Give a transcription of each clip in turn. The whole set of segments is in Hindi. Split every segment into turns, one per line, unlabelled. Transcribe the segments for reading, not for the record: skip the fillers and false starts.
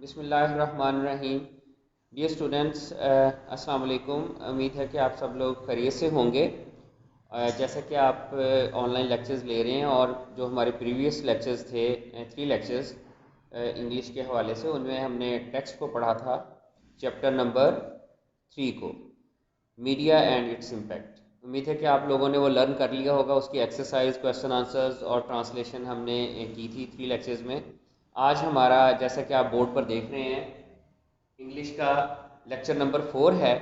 बिस्मिल्लाहिर्रहमानिर्रहीम। डियर स्टूडेंट्स, अस्सलाम वालेकुम। उम्मीद है कि आप सब लोग खैरियत से होंगे। जैसा कि आप ऑनलाइन लेक्चर्स ले रहे हैं और जो हमारे प्रीवियस लेक्चर्स थे, 3 लेक्चर्स इंग्लिश के हवाले से, उनमें हमने टेक्स्ट को पढ़ा था, चैप्टर नंबर 3 को, मीडिया एंड इट्स इम्पैक्ट। उम्मीद है कि आप लोगों ने वो लर्न कर लिया होगा। उसकी एक्सरसाइज, क्वेश्चन आंसर्स और ट्रांसलेशन हमने की थी 3 लेक्चर्स में। आज हमारा, जैसा कि आप बोर्ड पर देख रहे हैं, इंग्लिश का लेक्चर नंबर 4 है।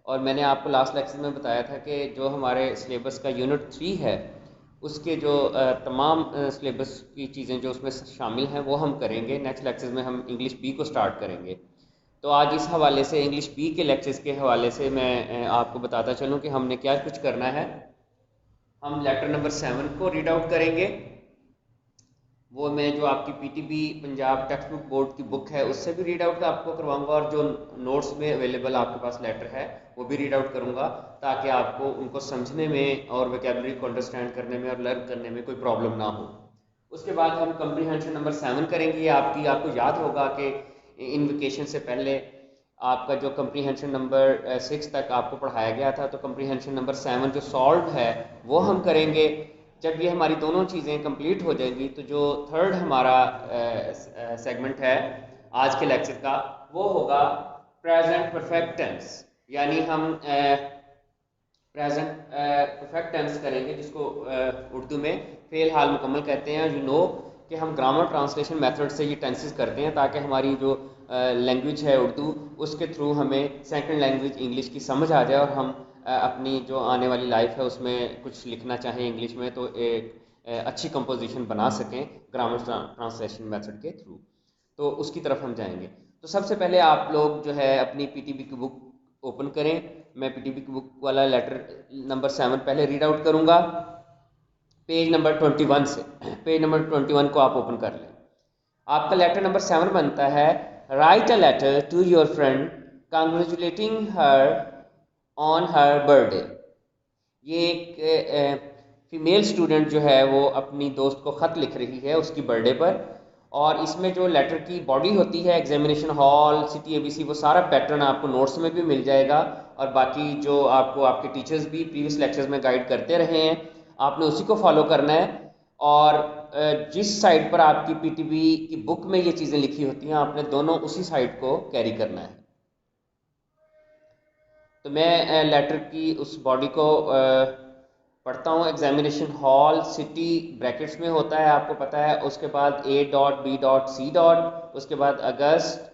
और मैंने आपको लास्ट लेक्चर में बताया था कि जो हमारे सिलेबस का यूनिट 3 है, उसके जो तमाम सिलेबस की चीज़ें जो उसमें शामिल हैं वो हम करेंगे। नेक्स्ट लेक्चर में हम इंग्लिश बी को स्टार्ट करेंगे। तो आज इस हवाले से, इंग्लिश बी के लेक्चर्स के हवाले से, मैं आपको बताता चलूँ कि हमने क्या कुछ करना है। हम लेटर नंबर 7 को रीड आउट करेंगे। वो मैं जो आपकी PTB Punjab text book board की बुक है उससे भी रीड आउट आपको करवाऊंगा, और जो नोट्स में अवेलेबल आपके पास लेटर है वो भी रीड आउट करूंगा, ताकि आपको उनको समझने में और वोकैबुलरी को अंडरस्टैंड करने में और लर्न करने में कोई प्रॉब्लम ना हो। उसके बाद हम कंप्रीहेंशन नंबर 7 करेंगे। आपको याद होगा कि इन्विकेशन से पहले आपका जो कंप्रीहेंशन नंबर 6 तक आपको पढ़ाया गया था, तो कंप्रीहेंशन नंबर 7 जो सॉल्व है वो हम करेंगे। जब ये हमारी दोनों चीज़ें कंप्लीट हो जाएंगी तो जो थर्ड हमारा सेगमेंट है आज के लेक्चर का, वो होगा प्रेजेंट परफेक्ट टेंस। यानी हम प्रेजेंट परफेक्ट टेंस करेंगे, जिसको उर्दू में फेल हाल मुकम्मल कहते हैं। यू नो कि हम ग्रामर ट्रांसलेशन मेथड से ये टेंसेस करते हैं, ताकि हमारी जो लैंग्वेज है उर्दू, उसके थ्रू हमें सेकंड लैंग्वेज इंग्लिश की समझ आ जाए, और हम अपनी जो आने वाली लाइफ है उसमें कुछ लिखना चाहें इंग्लिश में तो एक अच्छी कंपोजिशन बना सकें ग्रामर ट्रांसलेशन मेथड के थ्रू। तो उसकी तरफ हम जाएंगे। तो सबसे पहले आप लोग जो है अपनी पीटीबी की बुक ओपन करें। मैं पीटीबी की बुक वाला लेटर नंबर 7 पहले रीड आउट करूंगा, पेज नंबर 21 से। पेज नंबर 21 को आप ओपन कर लें। आपका लेटर नंबर 7 बनता है, write a letter to your friend congratulating her on her birthday. ये एक फीमेल स्टूडेंट जो है वो अपनी दोस्त को ख़त लिख रही है उसकी बर्थडे पर। और इसमें जो लेटर की बॉडी होती है, एग्जामिनेशन हॉल, सिटी एबीसी, वो सारा पैटर्न आपको नोट्स में भी मिल जाएगा। और बाकी जो आपको आपके टीचर्स भी प्रीवियस लेक्चर्स में गाइड करते रहे हैं, आपने उसी को फॉलो करना है। और जिस साइड पर आपकी पीटीबी की बुक में ये चीज़ें लिखी होती हैं, आपने दोनों उसी साइड को कैरी करना है। तो मैं लेटर की उस बॉडी को पढ़ता हूँ। एग्जामिनेशन हॉल, सिटी ब्रैकेट्स में होता है, आपको पता है। उसके बाद A dot B dot C dot, उसके बाद अगस्त,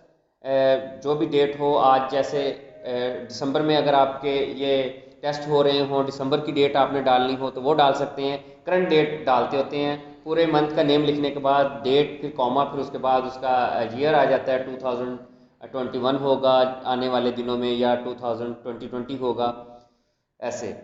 जो भी डेट हो। आज जैसे दिसंबर में अगर आपके ये टेस्ट हो रहे हों, दिसंबर की डेट आपने डालनी हो तो वो डाल सकते हैं। करंट डेट डालते होते हैं। पूरे मंथ का नेम लिखने के बाद डेट, फिर कॉमा, फिर उसके बाद उसका ईयर आ जाता है। 2021 होगा आने वाले दिनों में, या 2020 होगा, ऐसे।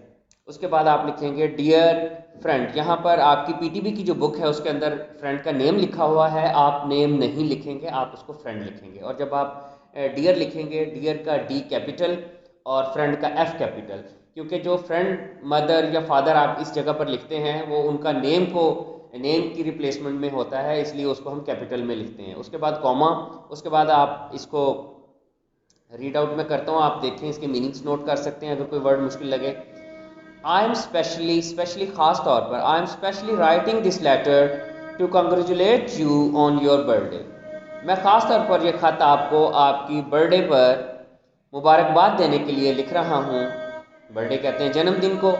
उसके बाद आप लिखेंगे डियर फ्रेंड। यहाँ पर आपकी पीटीबी की जो बुक है उसके अंदर फ्रेंड का नेम लिखा हुआ है, आप नेम नहीं लिखेंगे, आप उसको फ्रेंड लिखेंगे। और जब आप डियर लिखेंगे, डियर का D कैपिटल और फ्रेंड का F कैपिटल, क्योंकि जो फ्रेंड, मदर या फादर आप इस जगह पर लिखते हैं वो उनका नेम की रिप्लेसमेंट में होता है, इसलिए उसको हम कैपिटल में लिखते हैं। उसके बाद कॉमा। उसके बाद आप इसको रीड आउट में करता हूँ, आप देखें, इसके मीनिंग्स नोट कर सकते हैं अगर कोई वर्ड मुश्किल लगे। आई एम स्पेशली खास तौर पर, I am specially writing this letter to congratulate you on your birthday. मैं ख़ास तौर पर यह ख़त आपको आपकी बर्थडे पर मुबारकबाद देने के लिए लिख रहा हूँ। बर्थडे कहते हैं जन्मदिन को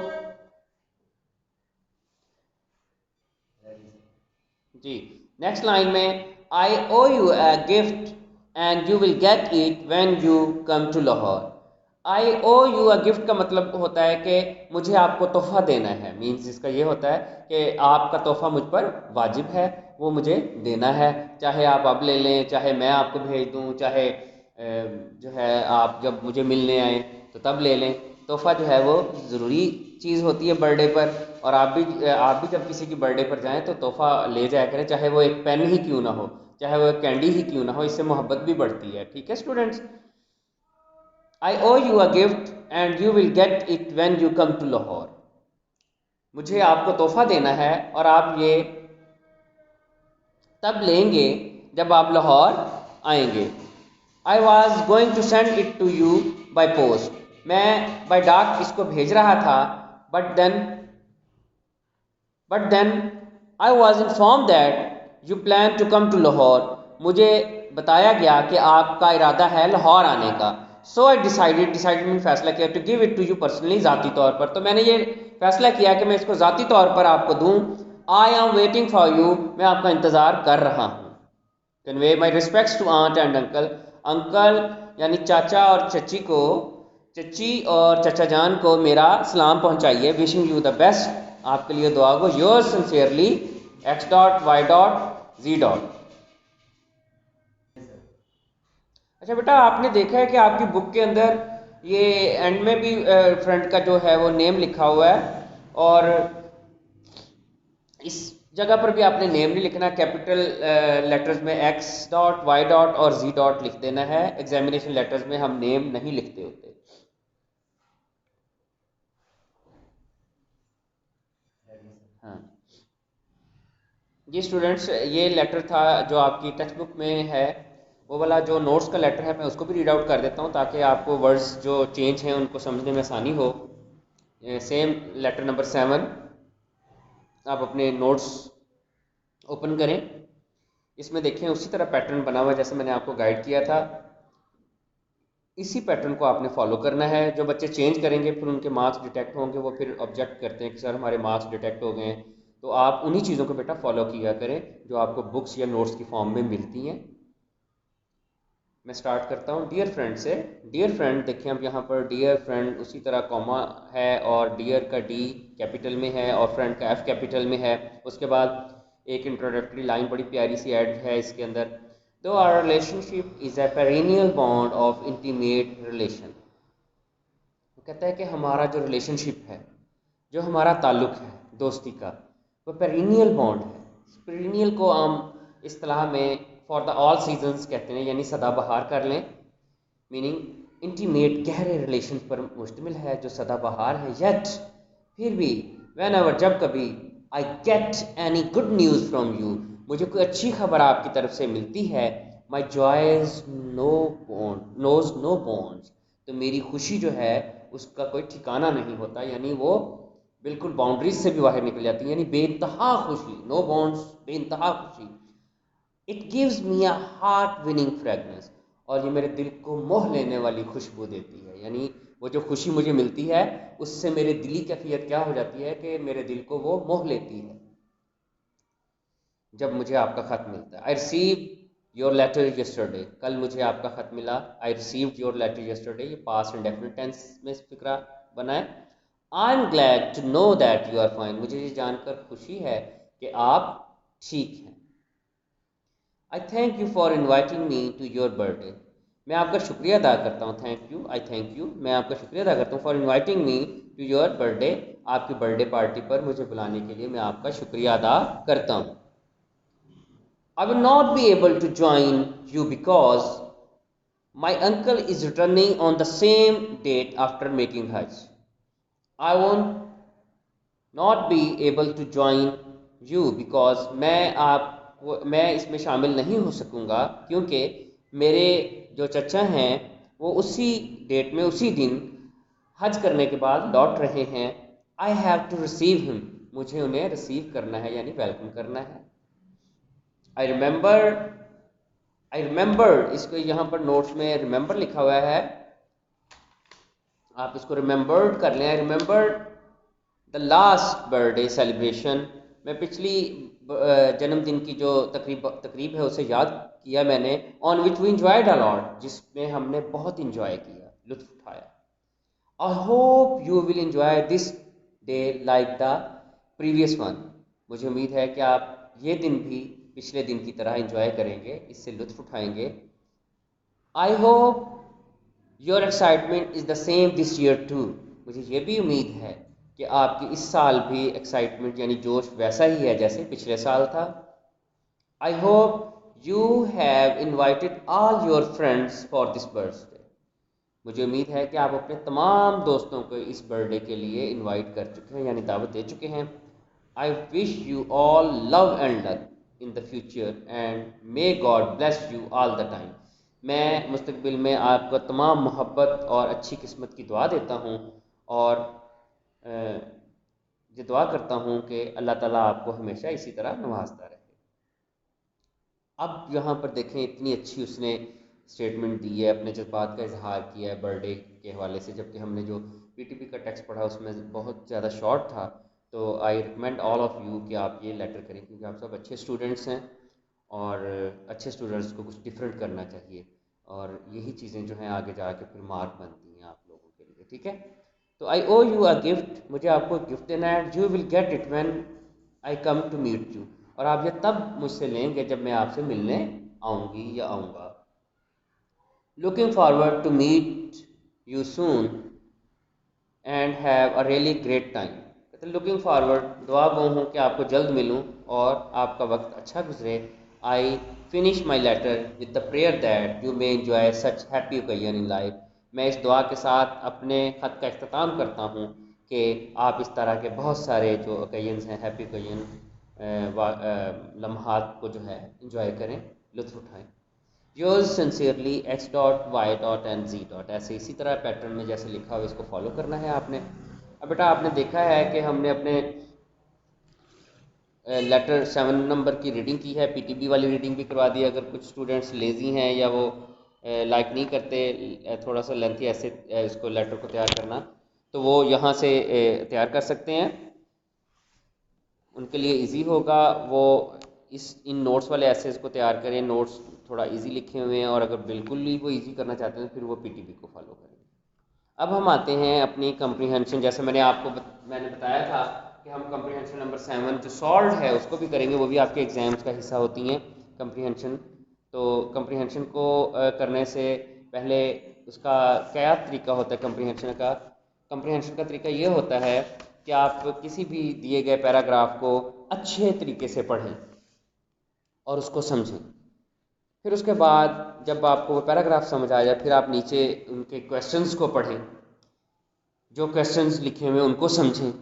जी। नेक्स्ट लाइन में, I owe you a gift and you will get it when you come to Lahore. I owe you a gift का मतलब होता है कि मुझे आपको तोहफा देना है। मीन्स इसका ये होता है कि आपका तोहफा मुझ पर वाजिब है, वो मुझे देना है। चाहे आप अब ले लें, चाहे मैं आपको भेज दूं, चाहे जो है आप जब मुझे मिलने आए तो तब ले लें। तोहफा जो है वो ज़रूरी चीज़ होती है बर्थडे पर। और आप भी जब किसी की बर्थडे पर जाएं तो तोहफा ले जाया करें, चाहे वो एक पेन ही क्यों ना हो, चाहे वो एक कैंडी ही क्यों ना हो, इससे मोहब्बत भी बढ़ती है। ठीक है students? I owe you a gift and you will get it when you come to Lahore. मुझे आपको तोहफा देना है और आप ये तब लेंगे जब आप लाहौर आएंगे। I was going to send it to you by post, मैं बाई डाक इसको भेज रहा था, but then I was inform that you plan to come to Lahore, मुझे बताया गया कि आपका इरादा है लाहौर आने का। सो आई डिसाइडेड मैंने फैसला किया to give it to you personally, ज़ाती तौर पर। तो मैंने ये फैसला किया कि मैं इसको ज़ाती तौर पर आपको दूँ। I am waiting for you, मैं आपका इंतज़ार कर रहा हूँ। Convey my respects to aunt and uncle, uncle यानी चाचा और चची को, चची और चचा जान को मेरा सलाम पहुंचाइए। विशिंग यू द बेस्ट, आपके लिए दुआ गो। Your sincerely X dot Y dot G dot. अच्छा बेटा, आपने देखा है कि आपकी बुक के अंदर ये एंड में भी फ्रेंड का जो है वो नेम लिखा हुआ है, और इस जगह पर भी आपने नेम नहीं लिखना, कैपिटल लेटर्स में एक्स डॉट वाई डॉट और जी डॉट लिख देना है। एग्जामिनेशन लेटर्स में हम नेम नहीं लिखते होते। हाँ जी स्टूडेंट्स, ये लेटर था जो आपकी टेक्स्ट बुक में है। वो वाला जो नोट्स का लेटर है मैं उसको भी रीड आउट कर देता हूँ ताकि आपको वर्ड्स जो चेंज हैं उनको समझने में आसानी हो। सेम लेटर नंबर 7, आप अपने नोट्स ओपन करें। इसमें देखें उसी तरह पैटर्न बना हुआ है जैसे मैंने आपको गाइड किया था। इसी पैटर्न को आपने फॉलो करना है। जो बच्चे चेंज करेंगे फिर उनके मार्क्स डिटेक्ट होंगे, वो फिर ऑब्जेक्ट करते हैं कि सर हमारे मार्क्स डिटेक्ट हो गए हैं। तो आप उन्हीं चीज़ों को बेटा फॉलो किया करें जो आपको बुक्स या नोट्स की फॉर्म में मिलती हैं। मैं स्टार्ट करता हूँ डियर फ्रेंड से। डियर फ्रेंड, देखें अब यहाँ पर डियर फ्रेंड उसी तरह कॉमा है, और डियर का डी कैपिटल में है और फ्रेंड का एफ कैपिटल में है। उसके बाद एक इंट्रोडक्टरी लाइन बड़ी प्यारी सी ऐड है इसके अंदर। दो our relationship is a perennial bond of intimate relation. वो कहता है कि हमारा जो रिलेशनशिप है, जो हमारा ताल्लुक़ है दोस्ती का, वो पेरिनियल बॉन्ड है। पेरिनियल को हम इस्तिलाह में फॉर द ऑल सीजन्स कहते हैं, यानी सदाबहार कर लें। मीनिंग इंटीमेट गहरे रिलेशन पर मुश्तमिल है जो सदाबहार है। येट फिर भी, वैन एवर जब कभी, I get any good news from you, मुझे कोई अच्छी खबर आपकी तरफ से मिलती है, my joys no bound knows no bounds, तो मेरी खुशी जो है उसका कोई ठिकाना नहीं होता, यानी वो बिल्कुल बाउंड्रीज से भी बाहर निकल जाती है, यानी बेइंतहा खुशी, नो बॉन्ड्स बेइंतहा खुशी। It gives me a heart winning fragrance, और ये मेरे दिल को मोह लेने वाली खुशबू देती है। यानी वो जो खुशी मुझे मिलती है उससे मेरे दिली कैफियत क्या हो जाती है कि मेरे दिल को वो मोह लेती है जब मुझे आपका ख़त मिलता है। I receive your letter yesterday, कल मुझे आपका ख़त मिला। I received your letter yesterday, ये पास्ट इंडेफिनिट टेंस में फिक्रा बना है। I am glad to know that you are fine, मुझे ये जानकर खुशी है कि आप ठीक हैं। I thank you for inviting me to your birthday, मैं आपका शुक्रिया अदा करता हूँ। Thank you, I thank you, मैं आपका शुक्रिया अदा करता हूँ। For inviting me to your birthday, आपकी बर्थडे पार्टी पर मुझे बुलाने के लिए मैं आपका शुक्रिया अदा करता हूँ। I will not be able to join you because my uncle is returning on the same date after making Hajj. I won't not be able to join you because मैं इसमें शामिल नहीं हो सकूँगा क्योंकि मेरे जो चचा हैं वो उसी डेट में उसी दिन हज करने के बाद लौट रहे हैं। I have to receive him, मुझे उन्हें रिसीव करना है यानी वेलकम करना है। आई रिमेंबर, आई रिमेंबर, इसको यहाँ पर नोट्स में रिमेंबर लिखा हुआ है, आप इसको रिमेंबर्ड कर लें। I remember the last birthday celebration, मैं पिछली जन्मदिन की जो तकरीब है उसे याद किया मैंने। On which we enjoyed a lot, जिसमें हमने बहुत इंजॉय किया, लुत्फ उठाया। I hope you will enjoy this day like the previous one, मुझे उम्मीद है कि आप ये दिन भी पिछले दिन की तरह इंजॉय करेंगे, इससे लुत्फ उठाएंगे। I hope your excitement is the same this year too, मुझे ये भी उम्मीद है कि आपकी इस साल भी एक्साइटमेंट यानी जोश वैसा ही है जैसे पिछले साल था। आई hope you have invited all your friends for this birthday, मुझे उम्मीद है कि आप अपने तमाम दोस्तों को इस बर्थडे के लिए इनवाइट कर चुके हैं यानी दावत दे चुके हैं। I wish you all love and luck in the future and may God bless you all the time, मैं मुस्तकबिल में आपको तमाम मोहब्बत और अच्छी किस्मत की दुआ देता हूँ और अ, ये दुआ करता हूँ कि अल्लाह ताला आपको हमेशा इसी तरह नवाजता रहे। अब यहाँ पर देखें, इतनी अच्छी उसने स्टेटमेंट दी है, अपने जज्बात का इजहार किया है बर्थडे के हवाले से, जबकि हमने जो पीटीपी का टेक्स्ट पढ़ा उसमें बहुत ज़्यादा शॉर्ट था। तो I recommend all of you कि आप ये लेटर करें, क्योंकि आप सब अच्छे स्टूडेंट्स हैं और अच्छे स्टूडेंट्स को कुछ डिफरेंट करना चाहिए, और यही चीज़ें जो हैं आगे जाके फिर मार्क बनती हैं आप लोगों के लिए। ठीक है, तो आई ओ यू अ गिफ्ट, मुझे आपको गिफ्ट देना है। You will get it when I come to meet you, और आप ये तब मुझसे लेंगे जब मैं आपसे मिलने आऊँगी या आऊँगा। Looking forward to meet you soon and have a really great time. कहते लुकिंग फॉरवर्ड, दुआ गो हूँ कि आपको जल्द मिलूँ और आपका वक्त अच्छा गुजरे। I finish my letter with the prayer that you may enjoy such happy occasion in life. मैं इस दुआ के साथ अपने ख़त का अख्ताम करता हूँ कि आप इस तरह के बहुत सारे जो ओकेजन्स हैं, हैप्पी ओकेजन लम्हात को जो है इंजॉय करें, लुत्फ़ उठाएँ। Yours sincerely X dot Y dot and G dot, ऐसे इसी तरह पैटर्न में जैसे लिखा हुआ इसको फॉलो करना है आपने। अब बेटा आपने देखा है कि हमने अपने लेटर 7 नंबर की रीडिंग की है, पीटीबी वाली रीडिंग भी करवा दी। अगर कुछ स्टूडेंट्स लेजी हैं या वो लाइक नहीं करते थोड़ा सा लेंथी ऐसे इसको लेटर को तैयार करना, तो वो यहाँ से तैयार कर सकते हैं, उनके लिए इजी होगा। वो इस इन नोट्स वाले एसेज को तैयार करें, नोट्स थोड़ा इजी लिखे हुए हैं, और अगर बिल्कुल ही वो इजी करना चाहते हैं तो फिर वो पीटीबी को फॉलो करें। अब हम आते हैं अपनी कंप्रीहेंशन, जैसे मैंने बताया था कि हम कंप्रीहेंशन नंबर 7 जो सॉल्व है उसको भी करेंगे, वो भी आपके एग्जाम्स का हिस्सा होती हैं कंप्रीहेंशन। तो कंप्रीहेंशन को करने से पहले उसका क्या तरीका होता है कंप्रीहेंशन का? कंप्रीहेंशन का तरीका ये होता है कि आप किसी भी दिए गए पैराग्राफ को अच्छे तरीके से पढ़ें और उसको समझें। फिर उसके बाद जब आपको वो पैराग्राफ समझ आ जाए, फिर आप नीचे उनके क्वेश्चंस को पढ़ें, जो क्वेश्चंस लिखे हुए उनको समझें,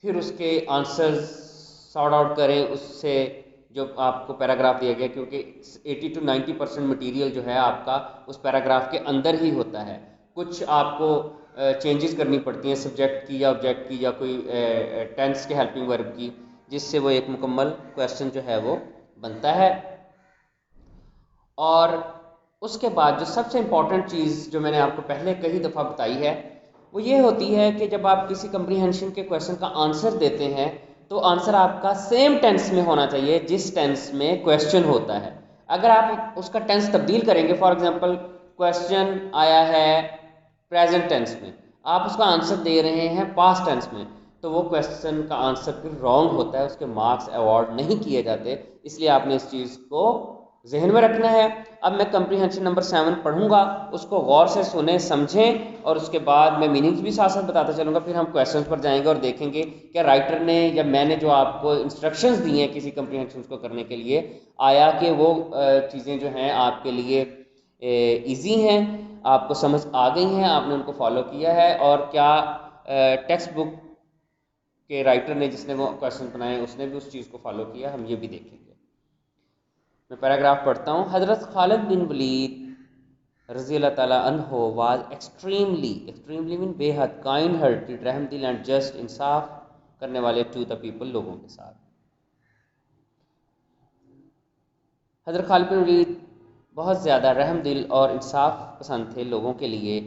फिर उसके आंसर्स सॉर्ट आउट करें उससे जो आपको पैराग्राफ दिया गया, क्योंकि 80 to 90% मटेरियल जो है आपका उस पैराग्राफ के अंदर ही होता है। कुछ आपको चेंजेस करनी पड़ती हैं सब्जेक्ट की या ऑब्जेक्ट की या कोई टेंस के हेल्पिंग वर्ब की, जिससे वो एक मुकम्मल क्वेश्चन जो है वो बनता है। और उसके बाद जो सबसे इम्पॉर्टेंट चीज़ जो मैंने आपको पहले कई दफ़ा बताई है, वो ये होती है कि जब आप किसी कंप्रीहेंशन के क्वेश्चन का आंसर देते हैं तो आंसर आपका सेम टेंस में होना चाहिए जिस टेंस में क्वेश्चन होता है। अगर आप उसका टेंस तब्दील करेंगे, फॉर एग्जांपल क्वेश्चन आया है प्रेजेंट टेंस में, आप उसका आंसर दे रहे हैं पास्ट टेंस में, तो वो क्वेश्चन का आंसर फिर रॉन्ग होता है, उसके मार्क्स अवॉर्ड नहीं किए जाते। इसलिए आपने इस चीज़ को जहन में रखना है। अब मैं कंप्रीहेंशन नंबर 7 पढ़ूंगा, उसको गौर से सुने समझें, और उसके बाद मैं मीनिंग्स भी साथ साथ बताता चलूँगा। फिर हम क्वेश्चंस पर जाएंगे और देखेंगे क्या राइटर ने या मैंने जो आपको इंस्ट्रक्शंस दी हैं किसी कंप्रीहेंशन को करने के लिए, आया कि वो चीज़ें जो हैं आपके लिए ईजी हैं, आपको समझ आ गई हैं, आपने उनको फॉलो किया है, और क्या टेक्स्ट बुक के राइटर ने जिसने वो क्वेश्चन बनाए उसने भी उस चीज़ को फॉलो किया, हम ये भी देखेंगे। मैं पैराग्राफ पढ़ता हूँ। हज़रत खालिद बिन वलीद रज़ी अल्लाह ताला अन्हो वाज एक्सट्रीमली मीन बेहद काइंड हार्टेड, रहम दिल एंड जस्ट, इंसाफ करने वाले टू द पीपल, लोगों के साथ। हज़रत खालिद बिन वलीद बहुत ज़्यादा रहम दिल और इंसाफ पसंद थे लोगों के लिए।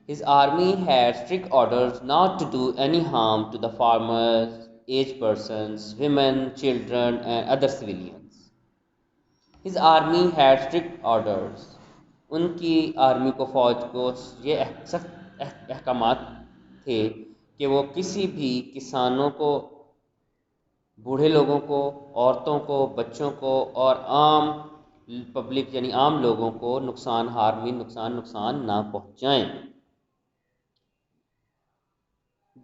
His army had strict orders not to do any harm to the farmers, as persons, women, children and other civilians. His army had strict orders, उनकी आर्मी को, फ़ौज को ये सख्त अहकामात थे कि वो किसी भी किसानों को, बूढ़े लोगों को, औरतों को, बच्चों को और आम पब्लिक यानी आम लोगों को नुकसान ना पहुंचाएं।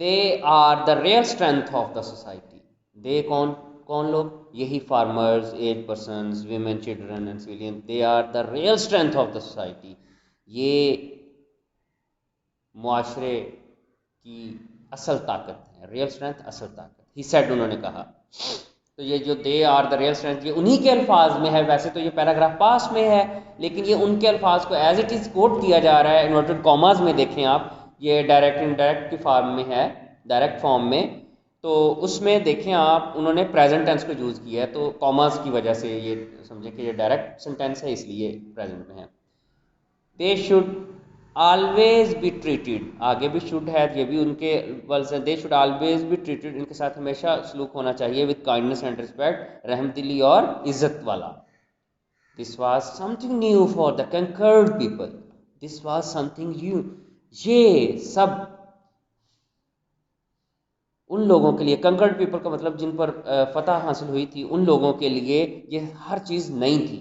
They are the real strength of the society. They कौन कौन लोग? यही farmers, as persons, women, children and civilian. They are the real strength of the society. ये मुआशरे की असल ताकत है, रियल स्ट्रेंथ, असल ताकत। ही सेड, उन्होंने कहा। तो ये जो they are the real strength, ये उन्हीं के अल्फाज में है। वैसे तो ये पैराग्राफ पास में है, लेकिन ये उनके अल्फाज को एज इट इज़ कोट किया जा रहा है इन्वर्टेड कॉमास में। देखें आप, ये डायरेक्ट इनडायरेक्ट की फॉर्म में है, डायरेक्ट फॉर्म में। तो उसमें देखें आप, उन्होंने प्रेजेंट टेंस को यूज़ किया है, तो कॉमास की वजह से ये समझे कि ये डायरेक्ट सेंटेंस है, इसलिए प्रेजेंट में है। They should always be treated, आगे भी शुड है, ये भी उनके बल से। They should always be treated, इनके साथ हमेशा सलूक होना चाहिए विद काइंडनेस एंड रिस्पेक्ट, रहमदिली और इज्जत वाला। This was something new for the conquered people, this was something new, ये सब उन लोगों के लिए, कंकर्ड पीपल का मतलब जिन पर फतह हासिल हुई थी, उन लोगों के लिए ये हर चीज़ नई थी।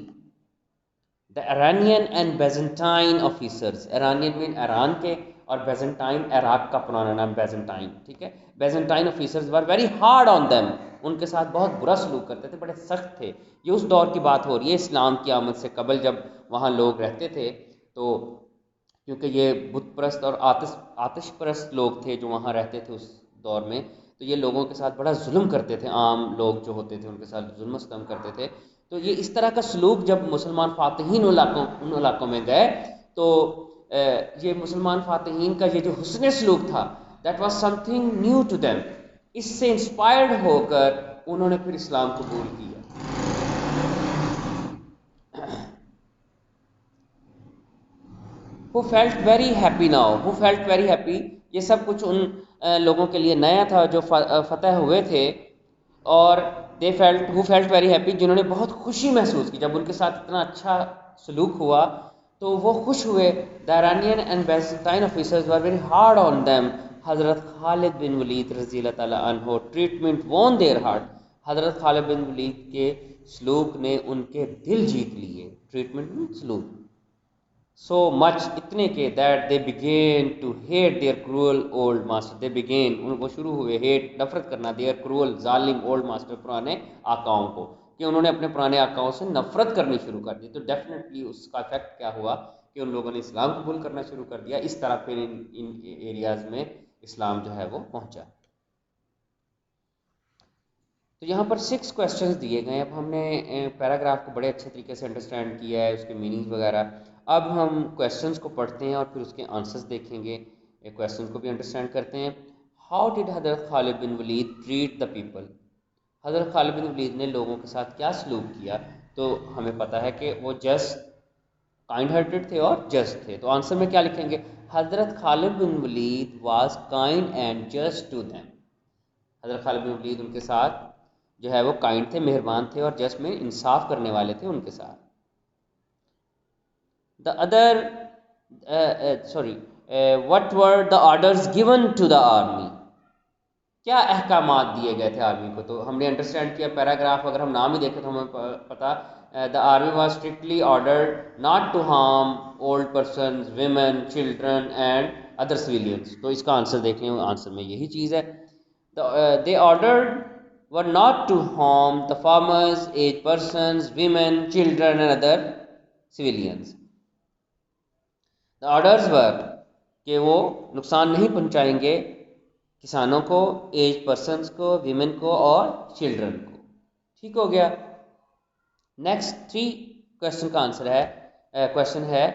The Iranian and Byzantine officers, Iranian mean Iran के, और बेजेंटाइन इराक का पुराना नाम बेजेंटाइन, ठीक है। Byzantine officers were very hard on them, उनके साथ बहुत बुरा सलूक करते थे, बड़े सख्त थे। ये उस दौर की बात हो रही है, इस्लाम की आमद से कबल, जब वहाँ लोग रहते थे। तो क्योंकि ये बुत परस्त और आतिश परस्त लोग थे जो वहाँ रहते थे उस दौर में, तो ये लोगों के साथ बड़ा जुल्म करते थे। आम लोग जो होते थे उनके साथ जुल्म सितम करते थे। तो ये इस तरह का सलूक जब मुसलमान फातहीन उन इलाकों में गए, तो ये मुसलमान फातहीन का ये जो हुस्न सलूक था, that was something new to them. इससे इंस्पायर्ड होकर उन्होंने फिर इस्लाम कबूल किया। Who felt very happy now, who felt very happy, ये सब कुछ उन लोगों के लिए नया था जो फतह हुए थे। और they felt, who felt very happy, जिन्होंने बहुत खुशी महसूस की जब उनके साथ इतना अच्छा सलूक हुआ, तो वो खुश हुए। The Iranian and Byzantine officers were very hard on them, Hazrat Khalid bin Waleed रज़ी अल्लाह ताला अन्हो ट्रीटमेंट वॉन देयर हार्ट, हज़रत खालिद बिन वलीद के सलूक ने उनके दिल जीत लिए। ट्रीटमेंट सलूक, सो मच, इतने के, that they began to hate their cruel old master, they began, उनको शुरू हुए हेट, नफरत करना, देयर क्रूअल जालिम ओल्ड मास्टर, पुराने आकाओं को, कि उन्होंने अपने पुराने आकाओं से नफरत करनी शुरू कर दी। तो डेफिनेटली उसका इफेक्ट क्या हुआ कि उन लोगों ने इस्लाम कबूल करना शुरू कर दिया। इस तरह फिर इन एरियाज में इस्लाम जो है वो पहुंचा। तो यहाँ पर 6 क्वेश्चंस दिए गए हैं। अब हमने पैराग्राफ को बड़े अच्छे तरीके से अंडरस्टैंड किया है, उसके मीनिंग्स वगैरह। अब हम क्वेश्चंस को पढ़ते हैं और फिर उसके आंसर्स देखेंगे, क्वेश्चंस को भी अंडरस्टैंड करते हैं। हाउ डिड हज़रत Khalid bin Waleed treat the people, हज़रत खालिद बिन वलीद ने लोगों के साथ क्या सलूक किया। तो हमें पता है कि वो जस्ट, काइंड हार्टेड थे और जस्ट थे। तो आंसर में क्या लिखेंगे, Hazrat Khalid bin Walid was kind and just to them, Hazrat Khalid bin Waleed उनके साथ जो है वो काइंड थे, मेहरबान थे, और जस्ट में इंसाफ करने वाले थे उनके साथ। The other, sorry, what were the orders given to the army, क्या अहकामात दिए गए थे आर्मी को। तो हमने अंडरस्टैंड किया पैराग्राफ, अगर हम नाम ही देखें तो हमें पता, the army was strictly ordered not to harm old person, women, children and other civilians. तो इसका आंसर देख लें, आंसर में यही चीज़ है। दे ordered were not to harm the farmers, aged persons, women, children and other civilians. The orders were कि वो नुकसान नहीं पहुंचाएंगे किसानों को, एज पर्सन्स को, वीमेन को और चिल्ड्रन को। ठीक हो गया। नेक्स्ट 3 क्वेश्चन का आंसर है, क्वेश्चन है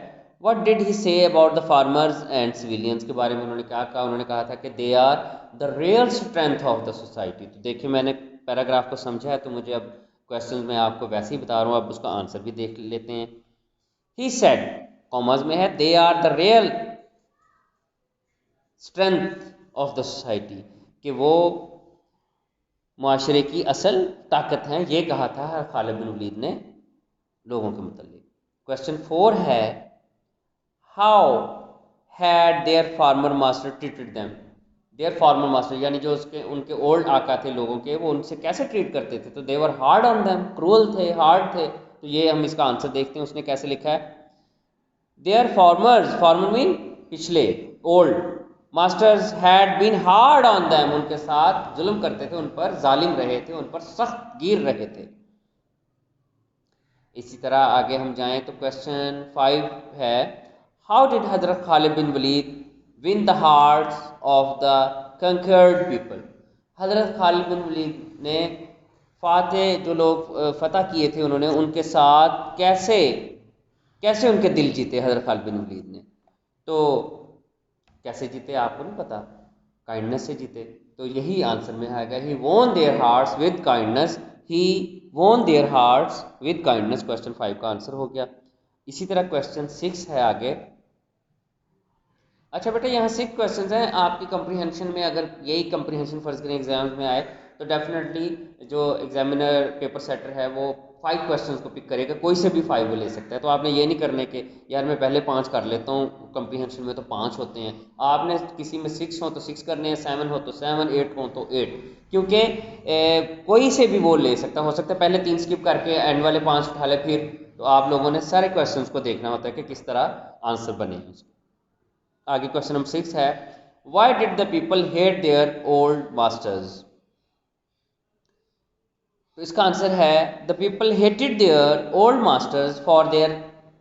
what did he say about the farmers and civilians, के बारे में उन्होंने क्या कहा। उन्होंने कहा था कि they are the real strength of the society. तो देखिए, मैंने पैराग्राफ को समझा है, तो मुझे अब क्वेश्चन में आपको वैसे ही बता रहा हूँ, अब उसका आंसर भी देख लेते हैं। ही सेड, कॉमर्स में है, they are the real strength of the society, कि वो मुआशरे की असल ताकत हैं। ये कहा था खालिद बिन वलीद ने लोगों के मुतालिक। क्वेश्चन 4 है, how had their former master treated them, their former master यानी जो उसके उनके ओल्ड आका थे लोगों के, वो उनसे कैसे ट्रीट करते थे। तो देवर हार्ड ऑन देम, क्रूअल थे, हार्ड थे। तो ये हम इसका आंसर देखते हैं, उसने कैसे लिखा है। देयर फार्मर्स, फार्मर मीन पिछले, old, masters had been hard on them, उनके साथ जुल्म करते थे, उन पर जालिम रहे थे, उन पर सख्त गिर रहे थे। इसी तरह आगे हम जाएं तो क्वेश्चन 5 है, how did Hazrat Khalid bin Walid win the hearts of the conquered people, Hazrat Khalid bin Waleed ने फातह जो लोग फतह किए थे उन्होंने, उनके साथ कैसे कैसे उनके दिल जीते हज़रत खालिद बिन वलीद ने। तो कैसे जीते आपको नहीं पता, काइंडनेस से जीते। तो यही आंसर में आएगा, ही वोन देयर हार्ट्स विद काइंडनेस, ही वोन there hearts with kindness. Question 5 का आंसर हो गया। इसी तरह क्वेश्चन 6 है आगे। अच्छा बेटा, यहाँ 6 क्वेश्चन हैं आपकी कंप्रीहेंशन में। अगर यही कंप्रीहेंशन फर्ज करें एग्जाम में आए तो डेफिनेटली जो एग्जामिनर पेपर सेटर है वो 5 क्वेश्चंस को पिक करेगा, कोई से भी 5 वो ले सकता है। तो आपने ये नहीं करने के यार मैं पहले 5 कर लेता हूँ, कंप्रीहेंशन में तो 5 होते हैं। आपने किसी में 6 हो तो 6 करने हैं, 7 हो तो 7, 8 हो तो 8, क्योंकि कोई से भी वो ले सकता। हो सकता है पहले 3 स्किप करके एंड वाले 5 उठा ले, फिर तो आप लोगों ने सारे क्वेश्चन को देखना होता है कि किस तरह आंसर बने हैं उसके। आगे क्वेश्चन नंबर 6 है, why did the people hate their old masters. तो इसका आंसर है, the people hated their old masters for their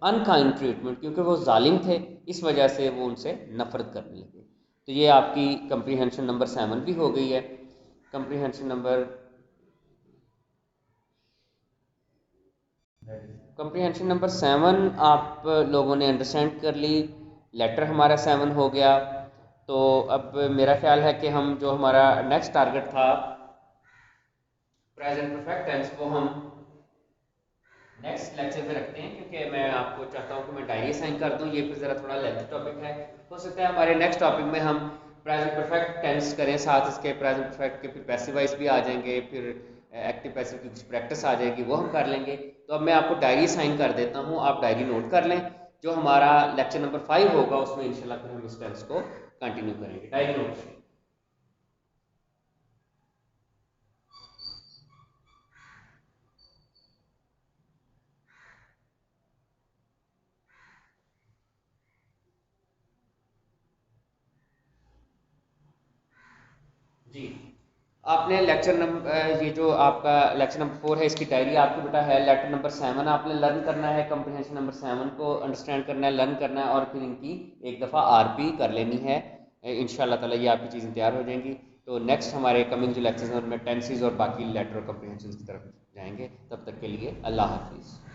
unkind treatment, क्योंकि वो जालिम थे, इस वजह से वो उनसे नफरत करने लगे। तो ये आपकी कंप्रीहेंशन नंबर 7 भी हो गई है। कंप्रीहेंशन नंबर 7 आप लोगों ने अंडरस्टैंड कर ली। लेटर हमारा 7 हो गया। तो अब मेरा ख्याल है कि हम जो हमारा नेक्स्ट टारगेट था प्रेजेंट परफेक्ट टेंस, वो हम नेक्स्ट लेक्चर में रखते हैं, क्योंकि मैं आपको चाहता हूँ कि मैं डायरी साइन कर दूँ। ये फिर ज़रा थोड़ा लेंथी टॉपिक है। हो सकता है हमारे नेक्स्ट टॉपिक में हम प्रेजेंट परफेक्ट टेंस करें, साथ इसके प्रेजेंट परफेक्ट के फिर पैसिव वॉइस भी आ जाएंगे, फिर एक्टिव पैसिव की कुछ प्रैक्टिस आ जाएगी, वो हम कर लेंगे। तो अब मैं आपको डायरी साइन कर देता हूँ, आप डायरी नोट कर लें। जो हमारा लेक्चर नंबर 5 होगा उसमें इंशाल्लाह फिर हम इस टेंस को कंटिन्यू करेंगे। डायरी नोट करें। जी, आपने लेक्चर नंबर, ये जो आपका लेक्चर नंबर 4 है, इसकी डायरी आपकी बेटा है। लेटर नंबर 7 आपने लर्न करना है, कंप्रीहेंशन नंबर 7 को अंडरस्टैंड करना है, लर्न करना है, और फिर इनकी एक दफ़ा आरपी कर लेनी है। इंशाल्लाह ताला ये आपकी चीज़ें तैयार हो जाएंगी। तो नेक्स्ट हमारे कमिंग जो लेक्चर्स हैं उनमें टेंसेस और बाकी लेटर और कंप्रीहेंशन की तरफ जाएंगे। तब तक के लिए अल्लाह हाफिज़।